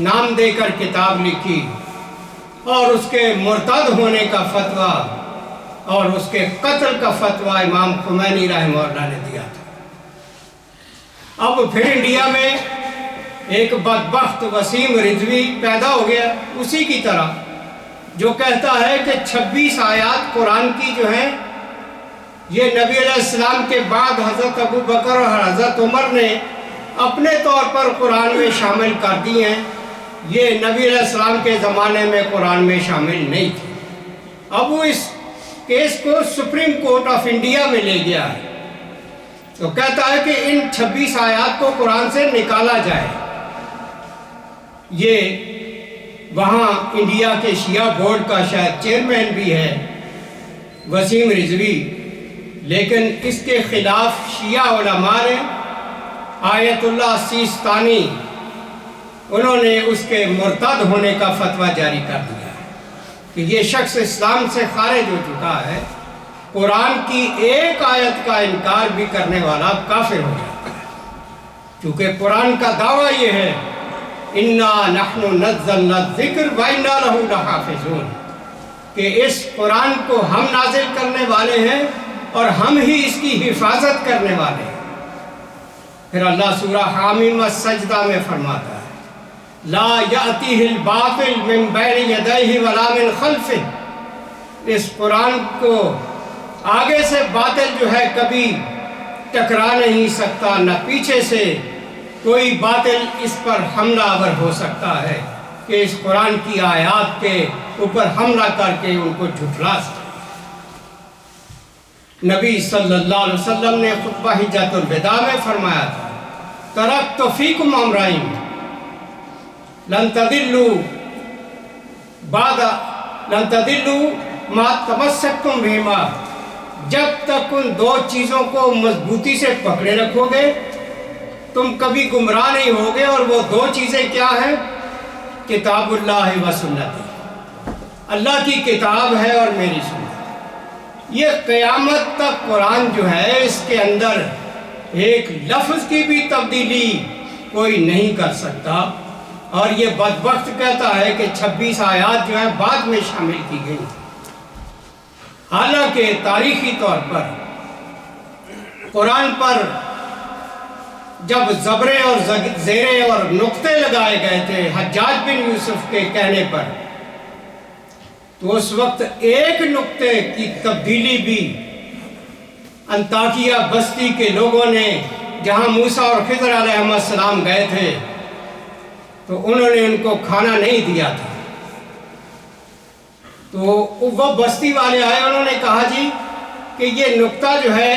नाम देकर किताब लिखी और उसके मुर्तद होने का फतवा और उसके कत्ल का फतवा इमाम खुमैनी रहमतुल्लाह ने दिया था। अब फिर इंडिया में एक बदबख्त वसीम रिजवी पैदा हो गया उसी की तरह, जो कहता है कि 26 आयात कुरान की जो है ये नबी अलैहिस्सलाम के बाद हज़रत अबू बकर और हज़रत उमर ने अपने तौर पर कुरान में शामिल कर दी हैं। ये नबी अलैहिस्सलाम के ज़माने में कुरान में शामिल नहीं थी। अब वो इस केस को सुप्रीम कोर्ट ऑफ इंडिया में ले गया है, तो कहता है कि इन 26 आयात को कुरान से निकाला जाए। ये वहाँ इंडिया के शिया बोर्ड का शायद चेयरमैन भी है वसीम रिजवी, लेकिन इसके खिलाफ शिया उलमा ने आयतुल्लाह सिस्तानी उन्होंने उसके मुर्तद होने का फतवा जारी कर दिया है कि ये शख्स इस्लाम से खारिज हो चुका है। कुरान की एक आयत का इनकार भी करने वाला काफिर हो जाता है, क्योंकि कुरान का दावा ये है इन्ना नहनु नज़्ज़लना ज़िक्र व इन्ना लहू लहाफ़िज़ून, कि इस कुरान को हम नाजिल करने वाले हैं और हम ही इसकी हिफाजत करने वाले हैं। फिर अल्लाह सूरा हामीम सजदा में फरमाता है ला यातीहिल बातिल मिन बैनि यदैहि वला मिन खल्फिही, इस कुरान को आगे से बातिल जो है कभी टकरा नहीं सकता, न पीछे से कोई बातिल इस पर हमलावर हो सकता है कि इस कुरान की आयत के ऊपर हमला करके उनको झुठला सके। नबी सल्लल्लाहु अलैहि वसल्लम ने खुतबा हिज्जतुल विदा में फरमाया था तरक्तु फीकुम अमरैन लन तदिल्लू मा तमस्सकतुम बिहिमा, जब तक उन दो चीज़ों को मजबूती से पकड़े रखोगे तुम कभी गुमराह नहीं होगे। और वो दो चीज़ें क्या हैं? किताबुल्लाह व सुन्नती, अल्लाह की किताब है और मेरी सुन्नत। ये क़यामत तक कुरान जो है इसके अंदर एक लफ्ज़ की भी तब्दीली कोई नहीं कर सकता। और ये बदबख्त कहता है कि 26 आयात जो है बाद में शामिल की गई, हालांकि तारीखी तौर पर कुरान पर जब ज़बरे और ज़ेरे और नुक्ते लगाए गए थे हज्जाज बिन यूसुफ के कहने पर, तो उस वक्त एक नुक्ते की तब्दीली भी अंताकिया बस्ती के लोगों ने, जहां मूसा और खिज़र अलैहिस्सलाम गए थे, तो उन्होंने उनको खाना नहीं दिया था। तो वो बस्ती वाले आए, उन्होंने कहा जी कि ये नुक्ता जो है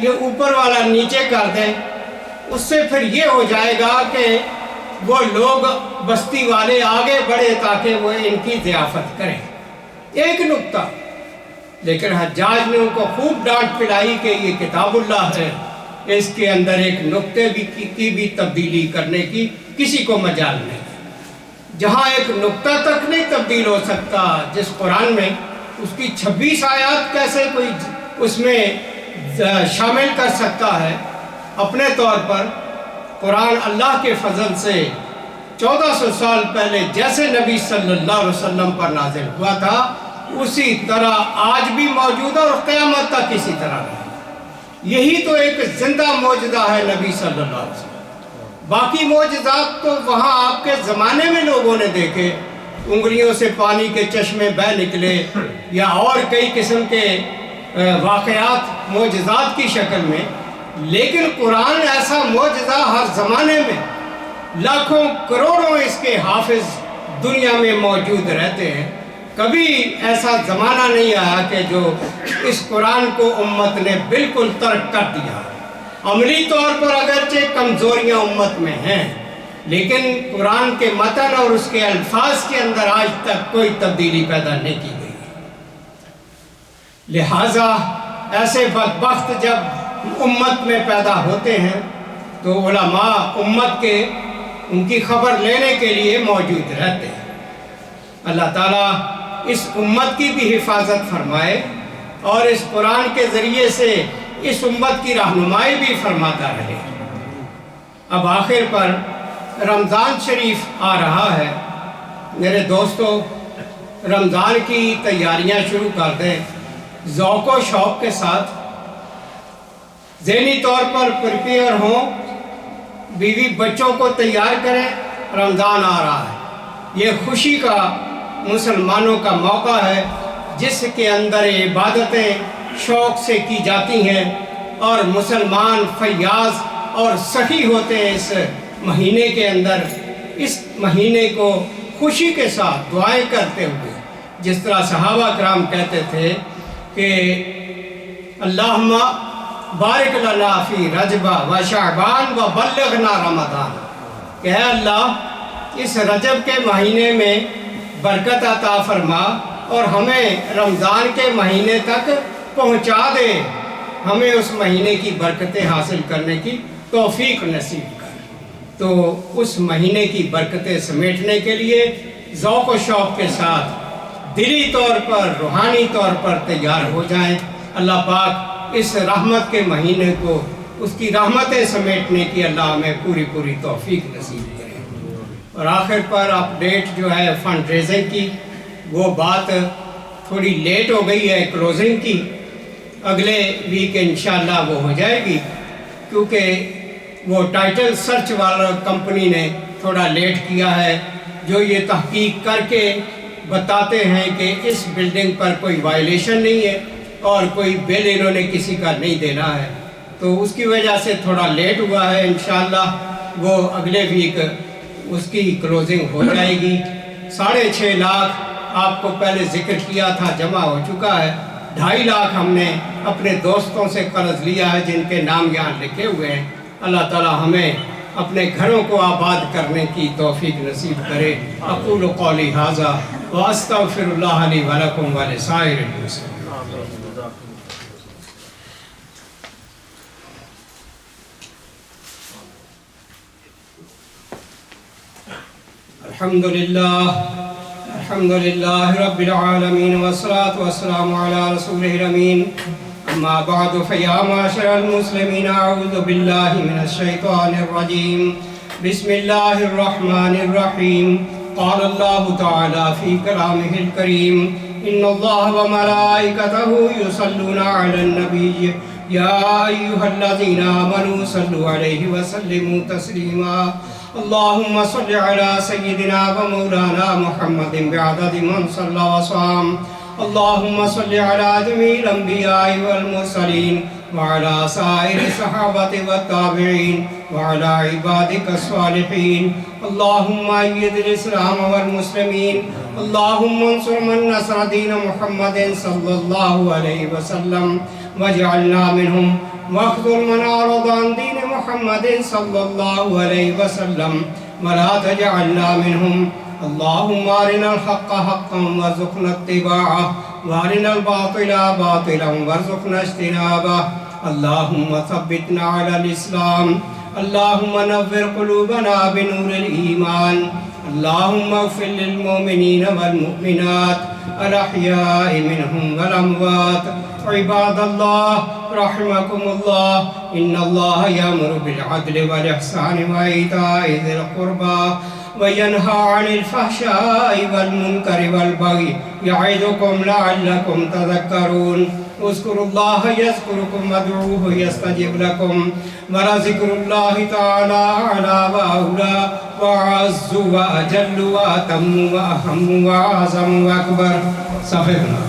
ये ऊपर वाला नीचे कर दें, उससे फिर ये हो जाएगा कि वो लोग बस्ती वाले आगे बढ़े ताकि वो इनकी ज़ियाफ़त करें। एक नुक्ता, लेकिन हज्जाज ने उनको खूब डांट पिलाई कि ये किताबुल्लाह है, इसके अंदर एक नुक्ते की भी तब्दीली करने की किसी को मजाल नहीं। जहाँ एक नुक्ता तक नहीं तब्दील हो सकता जिस कुरान में, उसकी 26 आयत कैसे कोई उसमें शामिल कर सकता है? अपने तौर पर कुरान अल्लाह के फजल से 1400 साल पहले जैसे नबी सल्लल्लाहु अलैहि वसल्लम पर नाजिल हुआ था उसी तरह आज भी मौजूद है और क़यामत तक इसी तरह रहे। यही तो एक जिंदा मौजज़ा है नबी सल्लल्लाहु अलैहि वसल्लम। बाकी मौजज़ात तो वहाँ आपके ज़माने में लोगों ने देखे, उंगलियों से पानी के चश्मे बह निकले या और कई किस्म के वाक़यात मौजज़ात की शक्ल में, लेकिन कुरान ऐसा मौजज़ा हर ज़माने में लाखों करोड़ों इसके हाफिज़ दुनिया में मौजूद रहते हैं। कभी ऐसा ज़माना नहीं आया कि जो इस कुरान को उम्मत ने बिल्कुल तर्क कर दिया। अमली तौर पर अगरचे कमज़ोरियाँ उम्मत में हैं, लेकिन कुरान के मतन और उसके अल्फाज के अंदर आज तक कोई तब्दीली पैदा नहीं की गई। लिहाजा ऐसे बदबख्त जब उम्मत में पैदा होते हैं तो उलमा उम्मत के उनकी खबर लेने के लिए मौजूद रहते हैं। अल्लाह ताला इस उम्मत की भी हिफाजत फरमाए और इस कुरान के ज़रिए से इस उम्मत की रहनुमाई भी फरमाता रहे। अब आखिर पर رمضان شریف آ رہا ہے، میرے دوستو رمضان کی تیاریاں شروع کر دیں، ذوق و شوق کے ساتھ ذہنی طور پر پریپیئر ہوں، بیوی بچوں کو تیار کریں، رمضان آ رہا ہے۔ یہ خوشی کا مسلمانوں کا موقع ہے جس کے اندر عبادتیں شوق سے کی جاتی ہیں اور مسلمان فیاض اور سخی ہوتے ہیں اس مہینے کے اندر۔ اس مہینے کو خوشی کے ساتھ دعائیں کرتے ہوئے، جس طرح صحابہ کرام کہتے تھے کہ اللہم بارک لنا فی رجب و شعبان و بلغنا رمضان، کہ اے اللہ اس رجب کے مہینے میں برکت عطا فرما اور ہمیں رمضان کے مہینے تک پہنچا دے، ہمیں اس مہینے کی برکتیں حاصل کرنے کی توفیق نصیب کر۔ تو اس مہینے کی برکتیں سمیٹنے کے لیے ذوق و شوق کے ساتھ دلی طور پر روحانی طور پر تیار ہو جائیں۔ اللہ پاک اس رحمت کے مہینے کو اس کی رحمتیں سمیٹنے کی اللہ ہمیں پوری پوری توفیق نصیب کرے۔ اور آخر پر اپڈیٹ جو ہے فنڈ ریزنگ کی، وہ بات تھوڑی لیٹ ہو گئی ہے کلوزنگ کی، اگلے ویک انشاءاللہ وہ ہو جائے گی، کیونکہ وہ ٹائٹل سرچ والا کمپنی نے تھوڑا لیٹ کیا ہے، جو یہ تحقیق کر کے بتاتے ہیں کہ اس بلڈنگ پر کوئی وائلیشن نہیں ہے اور کوئی بل انہوں نے کسی کا نہیں دینا ہے، تو اس کی وجہ سے تھوڑا لیٹ ہوا ہے۔ انشاءاللہ وہ اگلے ویک اس کی کلوزنگ ہو جائے گی۔ 6.5 لاکھ آپ کو پہلے ذکر کیا تھا جمع ہو چکا ہے، 2.5 لاکھ ہم نے اپنے دوستوں سے قرض لیا ہے جن کے نام یہاں لکھے ہوئے ہیں۔ اللہ تعالی ہمیں اپنے گھروں کو آباد کرنے کی توفیق نصیب کرے۔ اقول قولی ھذا واستغفر اللہ لی ولکم ولسائر المسلمین۔ الحمد للہ رب العالمین والصلاة والسلام علی رسولہ الامین، اما بعد فیا معاشر المسلمین اعوذ باللہ من الشیطان الرجیم، بسم اللہ الرحمن الرحیم۔ قال اللہ تعالی فی کلامہ الکریم، ان اللہ وملائکتہ یصلون علی النبی یا ایہا الذین آمنوا صلوا علیہ وسلموا تسلیما۔ اللہم صل علی سیدنا و مولانا محمد بعدد من صلی وصام۔ اللہم صل علی جمیع الانبیاء والمرسلین وعلی سائر صحابت والتابعین وعلی عبادک الصالحین۔ اللہم اید الاسلام والمسلمین۔ اللہم انصر من نصر دین محمد صلی اللہ علیہ وسلم واجعلنا منہم، واخذل من اعرض عن دین محمد صلی اللہ علیہ وسلم ولا تجعلنا منہم۔ اللہم ارنا الحق حقا وارزقنا اتباعہ وارنا الباطل باطلا وارزقنا اجتنابہ۔ اللہم ثبتنا علی الاسلام، اللہم نور قلوبنا بنور الایمان، اللہم اغفر للمؤمنین والمؤمنات الاحیاء منہم والاموات۔ عباد اللہ رحمکم اللہ، ان اللہ یامر بالعدل والاحسان وایتاء ذی القربى وینہی عن الفحشاء والمنکر والبغی یعظکم لعلکم تذکرون۔ اذکروا اللہ یذکرکم وادعوہ یستجب لکم، ولذکر اللہ تعالی اعلی واولی واعز واجل واتم واہم واعظم واکبر۔ صحیح۔